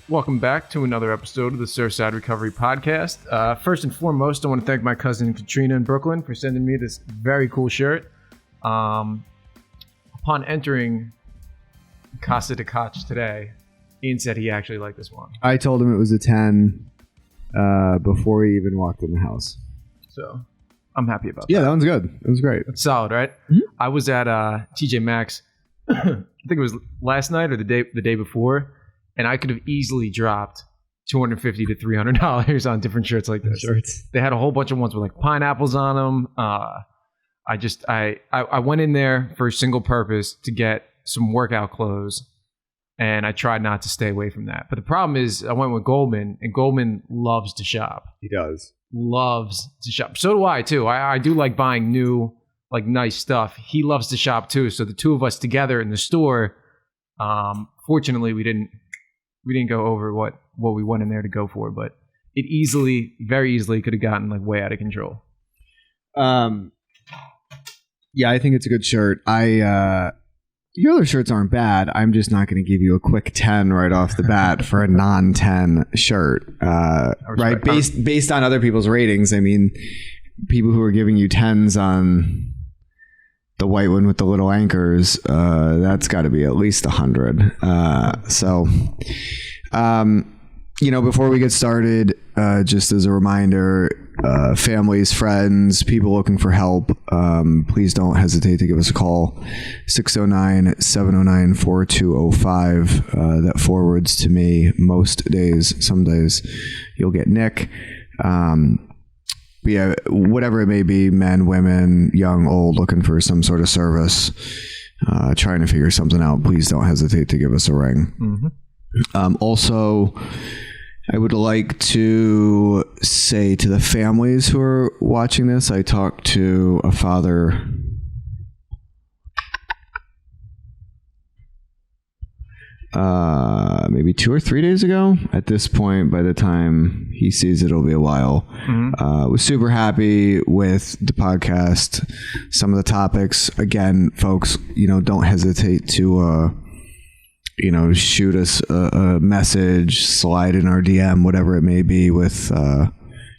Welcome back to another episode of the Surfside Recovery Podcast. First and foremost, I want to thank my cousin Katrina in Brooklyn for sending me this very cool shirt. Upon entering Casa de Koch today, Ian said he actually liked this one. I told him it was a 10 before he even walked in the house. So I'm happy about that. Yeah, that one's good. It was great. It's solid, right? Mm-hmm. I was at TJ Maxx, I think it was last night or the day before, and I could have easily dropped $250 to $300 on different shirts like this. Shirts. They had a whole bunch of ones with like pineapples on them. I went in there for a single purpose to get some workout clothes, and I tried not to stay away from that. But the problem is I went with Goldman, and Goldman loves to shop. He does. Loves to shop. So do I too. I do like buying new, like nice stuff. He loves to shop too. So the two of us together in the store, fortunately we didn't go over what we went in there to go for, but it very easily could have gotten like way out of control. Yeah, I think it's a good shirt. Your other shirts aren't bad. I'm just not going to give you a quick 10 right off the bat for a non-10 shirt. Right? Based on other people's ratings. I mean, people who are giving you 10s on the white one with the little anchors, that's got to be at least 100. Before we get started, just as a reminder, families, friends, people looking for help, please don't hesitate to give us a call. 609-709-4205. That forwards to me most days. Some days you'll get Nick. Yeah, whatever it may be, men, women, young, old, looking for some sort of service, trying to figure something out, please don't hesitate to give us a ring. Mm-hmm. Also, I would like to say to the families who are watching this, I talked to a father maybe 2 or 3 days ago. At this point, by the time he sees it, it'll be a while. Mm-hmm. Was super happy with the podcast. Some of the topics, again, folks, don't hesitate to shoot us a message, slide in our DM, whatever it may be, with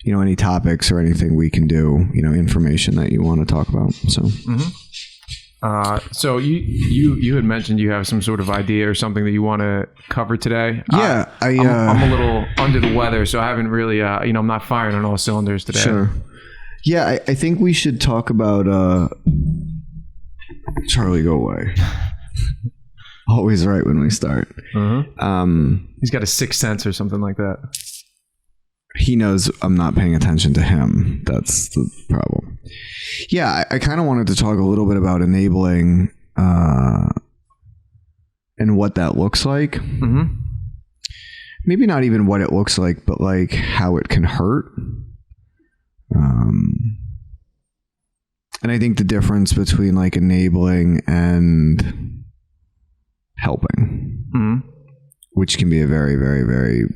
any topics or anything we can do, information that you want to talk about. So. Mm-hmm. So you had mentioned you have some sort of idea or something that you want to cover today. Yeah, I'm a little under the weather, so I haven't really, I'm not firing on all cylinders today. Sure. Yeah, I think we should talk about Charlie, go away. Always right when we start. Uh-huh. He's got a sixth sense or something like that. He knows I'm not paying attention to him. That's the problem. Yeah, I kind of wanted to talk a little bit about enabling and what that looks like. Mm-hmm. Maybe not even what it looks like, but like how it can hurt. And I think the difference between like enabling and helping, mm-hmm. which can be a very, very, very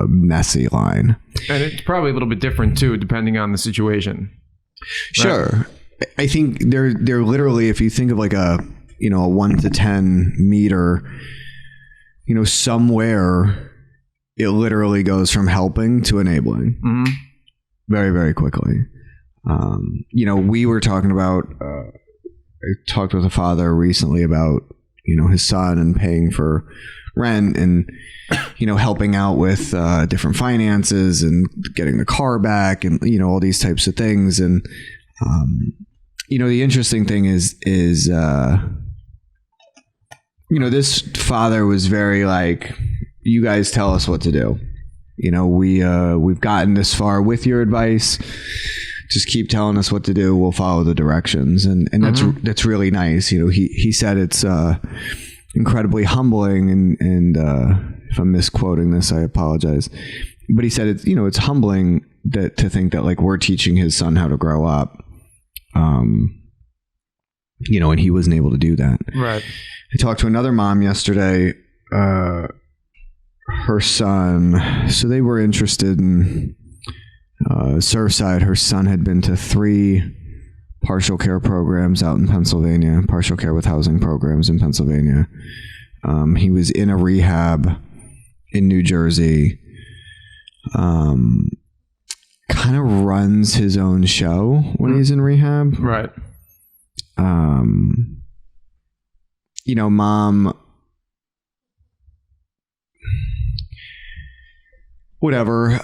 messy line. And it's probably a little bit different too, depending on the situation. Sure. Right? I think they're literally, if you think of like a 1 to 10 meter, somewhere it literally goes from helping to enabling. Mm-hmm. Very, very quickly. We were talking about, I talked with a father recently about, his son and paying for rent and, helping out with different finances and getting the car back and, all these types of things. And, the interesting thing is, this father was very like, you guys tell us what to do. We've gotten this far with your advice. Just keep telling us what to do. We'll follow the directions. And mm-hmm. that's really nice. He said it's incredibly humbling and if I'm misquoting this, I apologize. But he said it's humbling to think that like we're teaching his son how to grow up. And he wasn't able to do that. Right. I talked to another mom yesterday. Her son, so they were interested in Surfside. Her son had been to 3 partial care programs out in Pennsylvania, partial care with housing programs in Pennsylvania. He was in a rehab in New Jersey. Kind of runs his own show when he's in rehab. Right. You know, mom, whatever.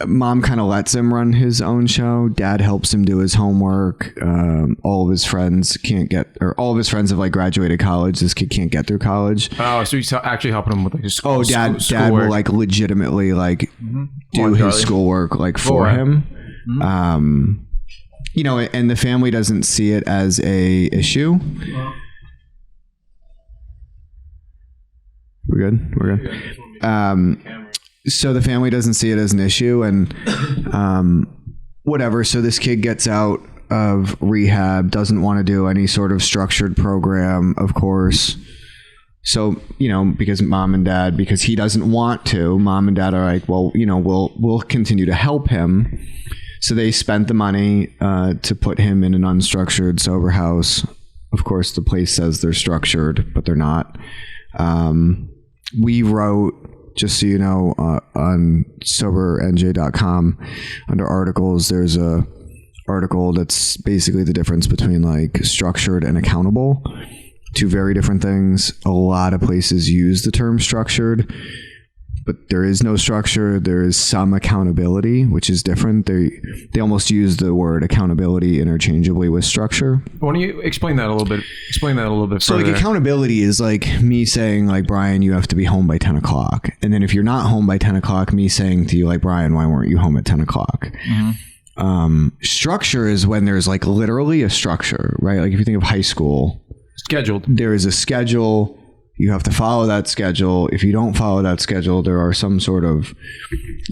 Mom kind of lets him run his own show. Dad helps him do his homework. All of his friends have like graduated college. This kid can't get through college. Oh, so he's actually helping him with like his school. Oh, dad will like legitimately like do his schoolwork like for him. You know, and the family doesn't see it as a issue. We're good. So the family doesn't see it as an issue, and whatever. So this kid gets out of rehab, doesn't want to do any sort of structured program, of course. So, you know, because he doesn't want to, mom and dad are like, well, you know, we'll continue to help him. So they spent the money to put him in an unstructured sober house. Of course, the place says they're structured, but they're not. We wrote, just so you know, on sobernj.com under articles, there's a article that's basically the difference between like structured and accountable. Two very different things. A lot of places use the term structured, but there is no structure. There is some accountability, which is different. They almost use the word accountability interchangeably with structure. Why don't you explain that a little bit? So further. like accountability is like me saying like, Brian, you have to be home by 10 o'clock. And then if you're not home by 10 o'clock, me saying to you like, Brian, why weren't you home at 10 o'clock? Structure is when there's like literally a structure, right? Like if you think of high school, scheduled, there is a schedule. You have to follow that schedule. If you don't follow that schedule, there are some sort of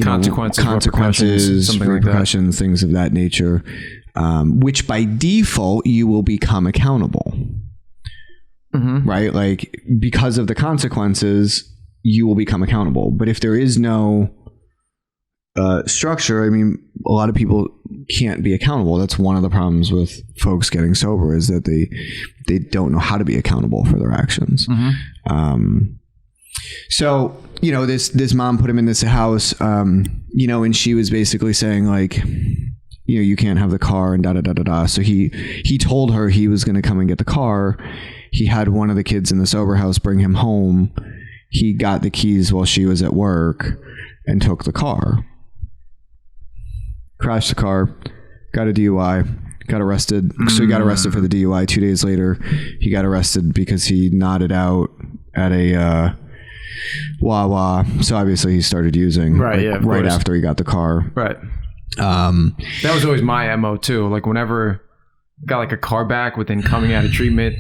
consequences, repercussions, things of that nature, which by default you will become accountable. Right? Like because of the consequences, you will become accountable. But if there is no structure, I mean, a lot of people can't be accountable. That's one of the problems with folks getting sober, is that they don't know how to be accountable for their actions. So, you know, this mom put him in this house, you know, and she was basically saying like, you know, you can't have the car and da da da da da. So he told her he was going to come and get the car. He had one of the kids in the sober house bring him home. He got the keys while she was at work and took the car. Crashed the car, got a DUI, got arrested. So he got arrested for the DUI. 2 days later, he got arrested because he nodded out at a Wawa. So obviously he started using right after he got the car. Right. That was always my MO too. Like whenever I got like a car back within coming out of treatment,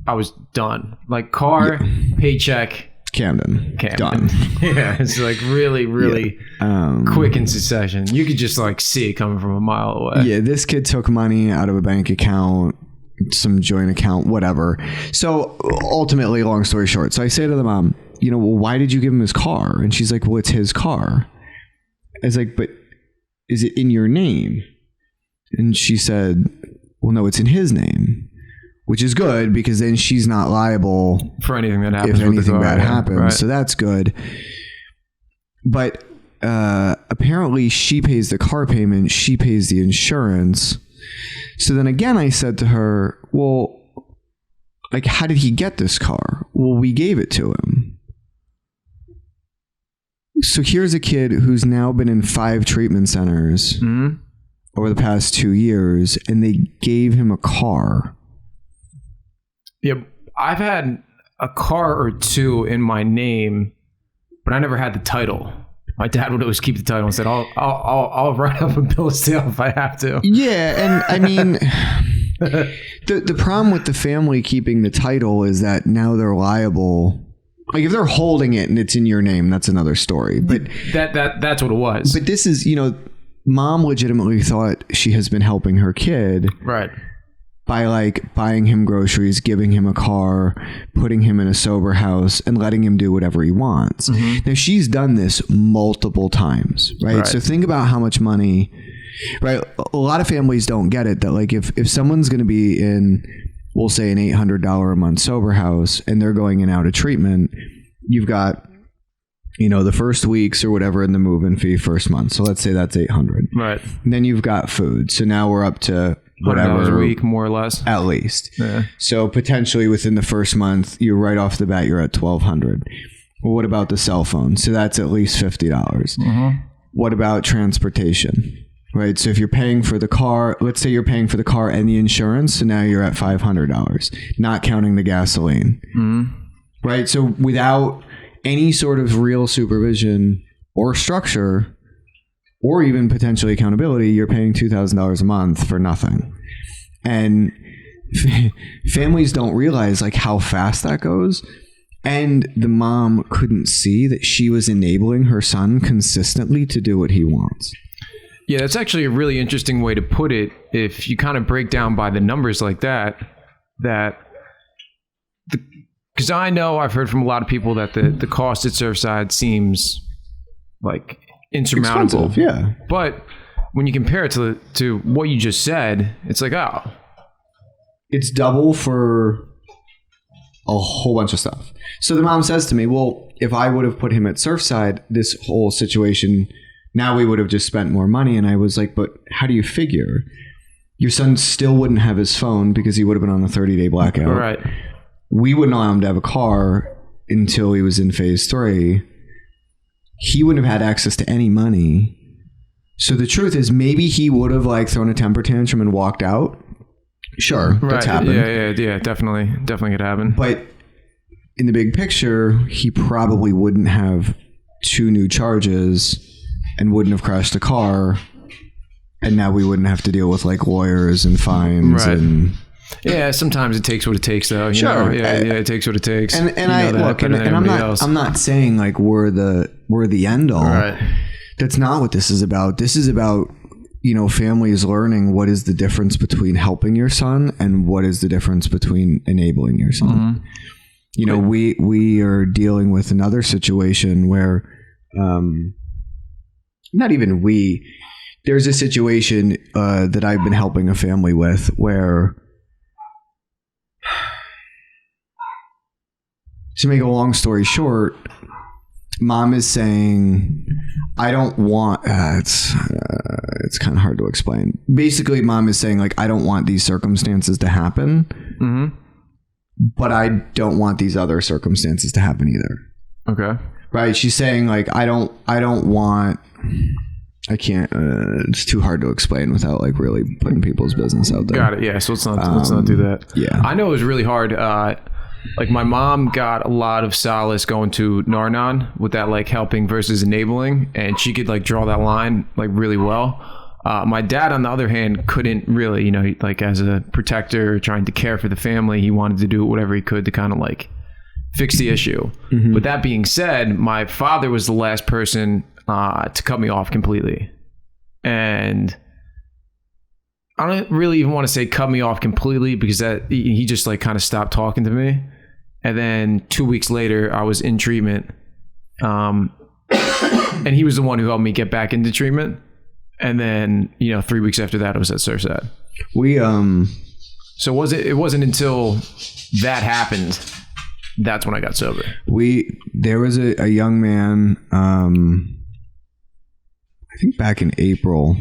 I was done. Like car, paycheck, Camden. Done. Yeah, it's like really quick in succession. You could just like see it coming from a mile away. Yeah, this kid took money out of a bank account, some joint account, whatever. So ultimately, long story short, so I say to the mom, you know, well, why did you give him his car? And she's like, well, it's his car. I was like, but is it in your name? And she said, well, no, it's in his name. Which is good because then she's not liable for anything that happens. If anything bad happens. Right. So that's good. But apparently she pays the car payment. She pays the insurance. So then again, I said to her, well, like, how did he get this car? Well, we gave it to him. So here's a kid who's now been in 5 treatment centers over the past 2 years, and they gave him a car. Yeah, I've had a car or two in my name, but I never had the title. My dad would always keep the title and said, "I'll write up a bill of sale if I have to." Yeah, and I mean, the problem with the family keeping the title is that now they're liable. Like if they're holding it and it's in your name, that's another story. But that's what it was. But this is, you know, mom legitimately thought she has been helping her kid, right? By like buying him groceries, giving him a car, putting him in a sober house, and letting him do whatever he wants. Now she's done this multiple times, right? So think about how much money, right? A lot of families don't get it, that like if someone's going to be in, we'll say an $800 a month sober house and they're going in out of treatment, you've got the first weeks or whatever in the move-in fee first month. So let's say that's $800. Right. And then you've got food. So now we're up to whatever $100 a week, more or less. At least. Yeah. So potentially within the first month, you're right off the bat, you're at $1,200. Well, what about the cell phone? So that's at least $50. Mm-hmm. What about transportation? Right. So if you're paying for the car, let's say you're paying for the car and the insurance. So now you're at $500, not counting the gasoline. Mm-hmm. Right. So without any sort of real supervision or structure or even potentially accountability, you're paying $2,000 a month for nothing. And families don't realize like how fast that goes. And the mom couldn't see that she was enabling her son consistently to do what he wants. Yeah, that's actually a really interesting way to put it. If you kind of break down by the numbers like that, because I know I've heard from a lot of people that the cost at Surfside seems like insurmountable. Expensive, yeah. But when you compare it to what you just said, it's like, oh. It's double for a whole bunch of stuff. So the mom says to me, well, if I would have put him at Surfside, this whole situation, now we would have just spent more money. And I was like, but how do you figure? Your son still wouldn't have his phone because he would have been on the 30-day blackout. Right. We wouldn't allow him to have a car until he was in phase 3. He wouldn't have had access to any money. So the truth is maybe he would have like thrown a temper tantrum and walked out. Sure. Right. That's happened. Yeah. Definitely could happen. But in the big picture, he probably wouldn't have 2 new charges and wouldn't have crashed a car. And now we wouldn't have to deal with like lawyers and fines. Right. And yeah, sometimes it takes what it takes, though. You know? Yeah, it takes what it takes. And I look, and I'm not saying like we're the end all. Right. That's not what this is about. This is about, families learning what is the difference between helping your son and what is the difference between enabling your son. Mm-hmm. We are dealing with another situation where, not even we. There's a situation that I've been helping a family with where, to make a long story short, mom is saying, I don't want, it's kind of hard to explain. Basically, mom is saying, like, I don't want these circumstances to happen, mm-hmm. but I don't want these other circumstances to happen either. Okay. Right. She's saying, like, I don't want, I can't, it's too hard to explain without like really putting people's business out there. Got it. Yeah. So let's not do that. Yeah. I know it was really hard. Like my mom got a lot of solace going to Narnan with that, like helping versus enabling. And she could like draw that line like really well. My dad, on the other hand, couldn't really, like as a protector trying to care for the family, he wanted to do whatever he could to kind of like fix the issue. Mm-hmm. But that being said, my father was the last person to cut me off completely. And I don't really even want to say cut me off completely because that he just like kind of stopped talking to me. And then 2 weeks later, I was in treatment. And he was the one who helped me get back into treatment. And then, 3 weeks after that, I was at Surfside. So it wasn't until that happened, that's when I got sober. There was a young man, I think back in April,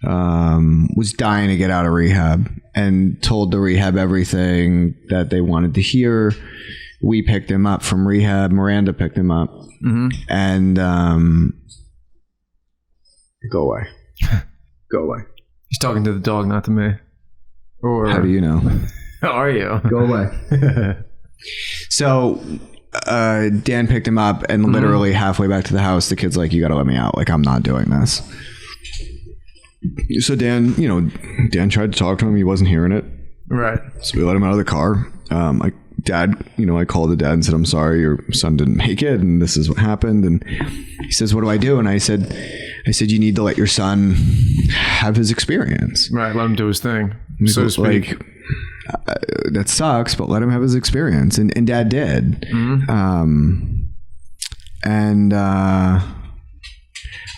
was dying to get out of rehab and told the rehab everything that they wanted to hear. We picked him up from rehab. Miranda picked him up. Mm-hmm. And go away. Go away. He's talking to the dog, not to me. Or how do you know? How are you? Go away. So Dan picked him up, and literally halfway back to the house, the kid's like, you got to let me out. Like, I'm not doing this. So Dan tried to talk to him. He wasn't hearing it. Right. So we let him out of the car. I called the dad and said, I'm sorry, your son didn't make it, and this is what happened. And he says, what do I do? And I said, you need to let your son have his experience. Right. Let him do his thing, so to speak. Like, that sucks, but let him have his experience. And dad did. Mm-hmm.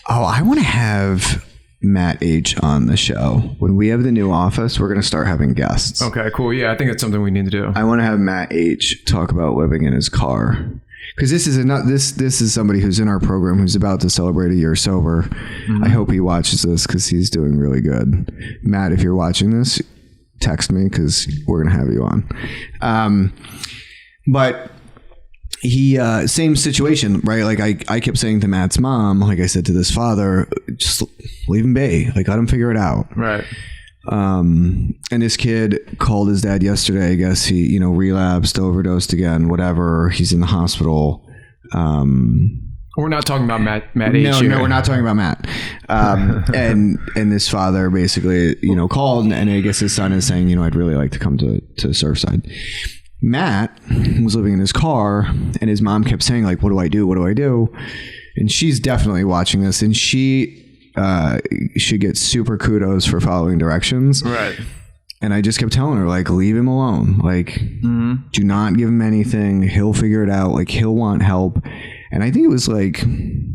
I want to have Matt H on the show. When we have the new office, we're going to start having guests. Okay, cool. Yeah, I think that's something we need to do. I want to have Matt H talk about living in his car. because this is somebody who's in our program who's about to celebrate a year sober. Mm-hmm. I hope he watches this because he's doing really good. Matt, if you're watching this, text me because we're gonna have you on. But he same situation, right? Like I kept saying to Matt's mom, like I said to this father, just leave him be, like let him figure it out, right? And this kid called his dad yesterday. I guess he, relapsed, overdosed again, whatever. He's in the hospital. We're not talking about Matt H. No, we're not talking about Matt. And this father basically, called, and I guess his son is saying, I'd really like to come to Surfside. Matt was living in his car, and his mom kept saying, like, what do I do? What do I do? And she's definitely watching this, and she should get super kudos for following directions. Right. And I just kept telling her, like, leave him alone. Like, do not give him anything. He'll figure it out. Like, he'll want help. And I think it was like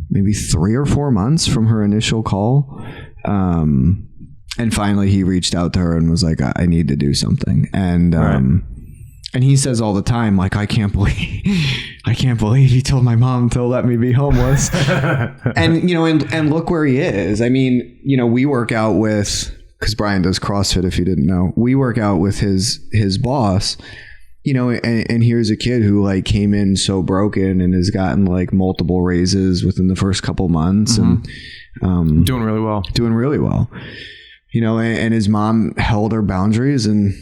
maybe 3 or 4 months from her initial call. And finally he reached out to her and was like, I need to do something. And, and he says all the time, like, I can't believe he told my mom to let me be homeless. And, and look where he is. I mean, we work out with, because Brian does CrossFit, if you didn't know, we work out with his boss, and here's a kid who like came in so broken and has gotten like multiple raises within the first couple months. Mm-hmm. And doing really well, and his mom held her boundaries and,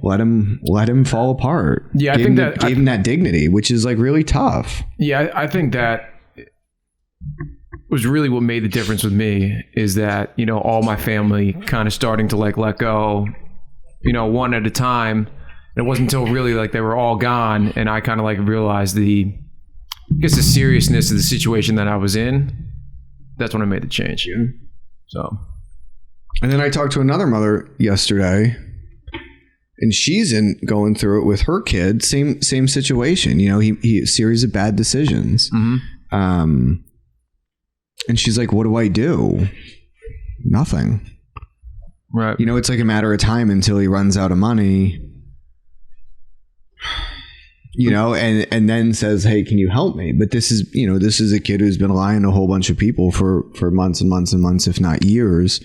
let him fall apart. Yeah. I think that gave him that dignity, which is like really tough. Yeah. I think that was really what made the difference with me, is that, all my family kind of starting to like let go, one at a time. And it wasn't until really like they were all gone and I kind of like realized the seriousness of the situation that I was in. That's when I made the change. Yeah. So, and then I talked to another mother yesterday, and she's going through it with her kid. Same situation. He a series of bad decisions. Mm-hmm. And she's like, what do I do? Nothing. Right. It's like a matter of time until he runs out of money, and then says, hey, can you help me? But this is a kid who's been lying to a whole bunch of people for months and months and months, if not years,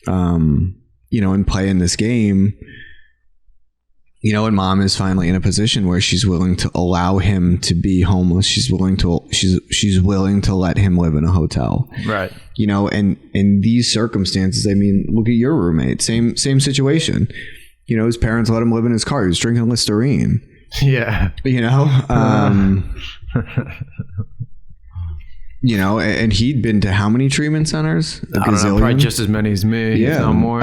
and playing this game, and mom is finally in a position where she's willing to allow him to be homeless. She's willing to let him live in a hotel. Right. And in these circumstances, I mean, look at your roommate, same situation. His parents let him live in his car. He was drinking Listerine. Yeah. And he'd been to how many treatment centers? I don't know, probably just as many as me. Yeah. No more.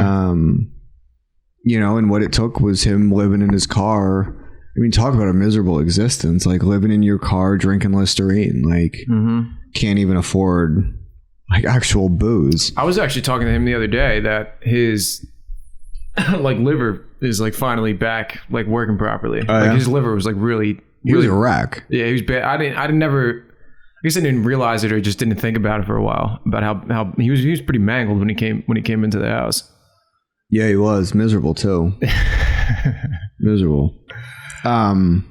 And what it took was him living in his car. I mean, talk about a miserable existence, like living in your car, drinking Listerine, like can't even afford like actual booze. I was actually talking to him the other day that his like liver is like finally back, like working properly. Like his liver was like really he was a wreck. Yeah, he was bad. I guess I didn't realize it or just didn't think about it for a while, about how he was pretty mangled when he came into the house. Yeah, he was miserable too. Miserable. And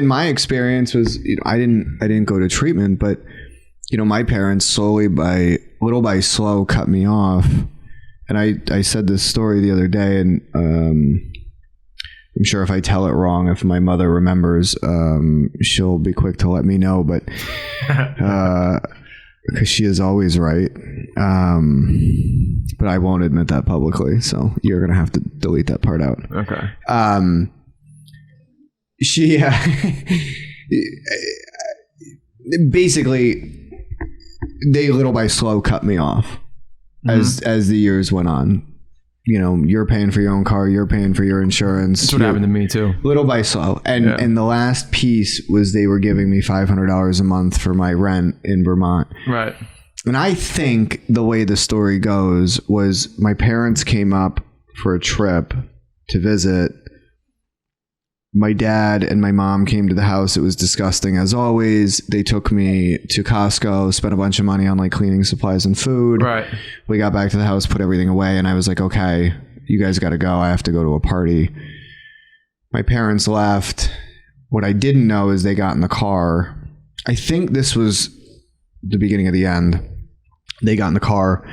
my experience was, I didn't go to treatment, but my parents little by slow cut me off. And I said this story the other day, and I'm sure if I tell it wrong, if my mother remembers, she'll be quick to let me know, but because she is always right. But I won't admit that publicly, so you're gonna have to delete that part out. Okay. She basically, they little by slow cut me off as the years went on. You're paying for your own car, you're paying for your insurance. That's what happened to me too. Little by slow. And the last piece was they were giving me $500 a month for my rent in Vermont. Right. And I think the way the story goes was my parents came up for a trip to visit. My dad and my mom came to the house. It was disgusting as always. They took me to Costco, spent a bunch of money on like cleaning supplies and food. Right. We got back to the house, put everything away, and I was like, okay, you guys got to go. I have to go to a party. My parents left. What I didn't know is they got in the car. I think this was the beginning of the end. They got in the car,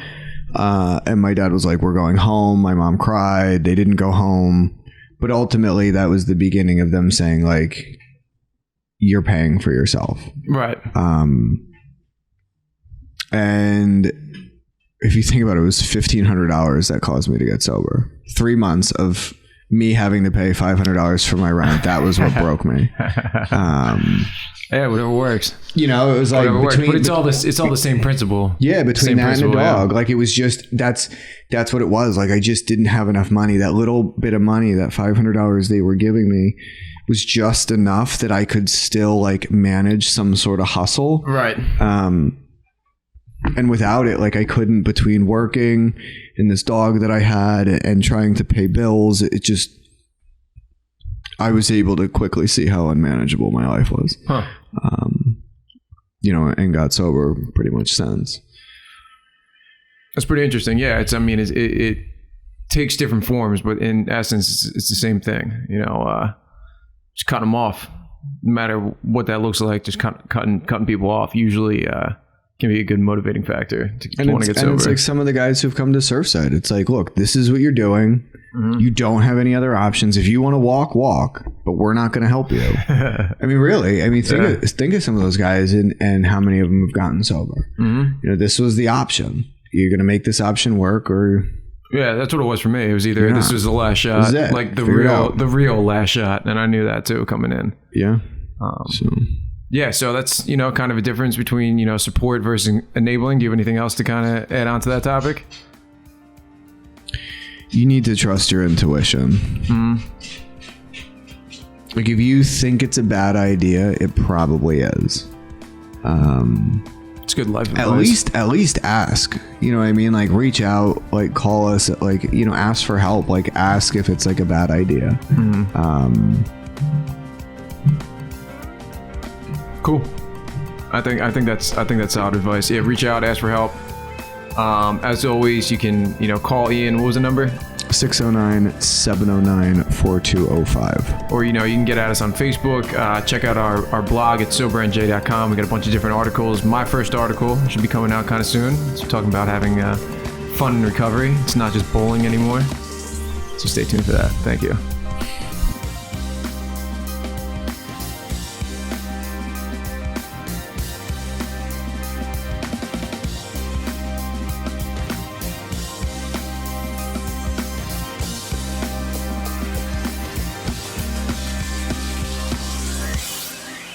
and my dad was like, we're going home. My mom cried. They didn't go home. But ultimately, that was the beginning of them saying, like, you're paying for yourself. Right. And if you think about it, it was $1,500 that caused me to get sober. 3 months of me having to pay $500 for my rent. That was what broke me. Yeah, whatever works. You know, it was like between, but it's all the same principle. Yeah, between that and a dog. Yeah. Like, it was just that's what it was. Like, I just didn't have enough money. That little bit of money, that $500 they were giving me, was just enough that I could still like manage some sort of hustle. Right. And without it, like, I couldn't, between working and this dog that I had and trying to pay bills, it just, I was able to quickly see how unmanageable my life was. Huh. You know, and got sober pretty much since. That's pretty interesting. Yeah, it takes different forms, but in essence, it's the same thing. You know, just cut them off, no matter what that looks like. Just cutting people off usually can be a good motivating factor to want to get sober. And it's like some of the guys who've come to Surfside. It's like, look, this is what you're doing. Mm-hmm. You don't have any other options. If you want to walk, but we're not going to help you. I mean, really. I mean, think of some of those guys and how many of them have gotten sober. Mm-hmm. You know, this was the option. You're going to make this option work, or... Yeah, that's what it was for me. It was either this was the last shot, like the real last shot, and I knew that too coming in. Yeah. So that's, you know, kind of a difference between, you know, support versus enabling. Do you have anything else to kind of add on to that topic? You need to trust your intuition. Mm-hmm. Like, if you think it's a bad idea, it probably is. It's good life advice. At least ask. You know what I mean? Like, reach out, like, call us, like, you know, ask for help. Like, ask if it's like a bad idea. Mm-hmm. Cool. I think that's solid advice. Yeah, reach out, ask for help. As always, you can, you know, call Ian. What was the number? 609-709-4205. Or, you know, you can get at us on Facebook. Check out our blog at soberNJ.com. We got a bunch of different articles. My first article should be coming out kind of soon. It's talking about having fun in recovery. It's not just bowling anymore. So stay tuned for that. Thank you.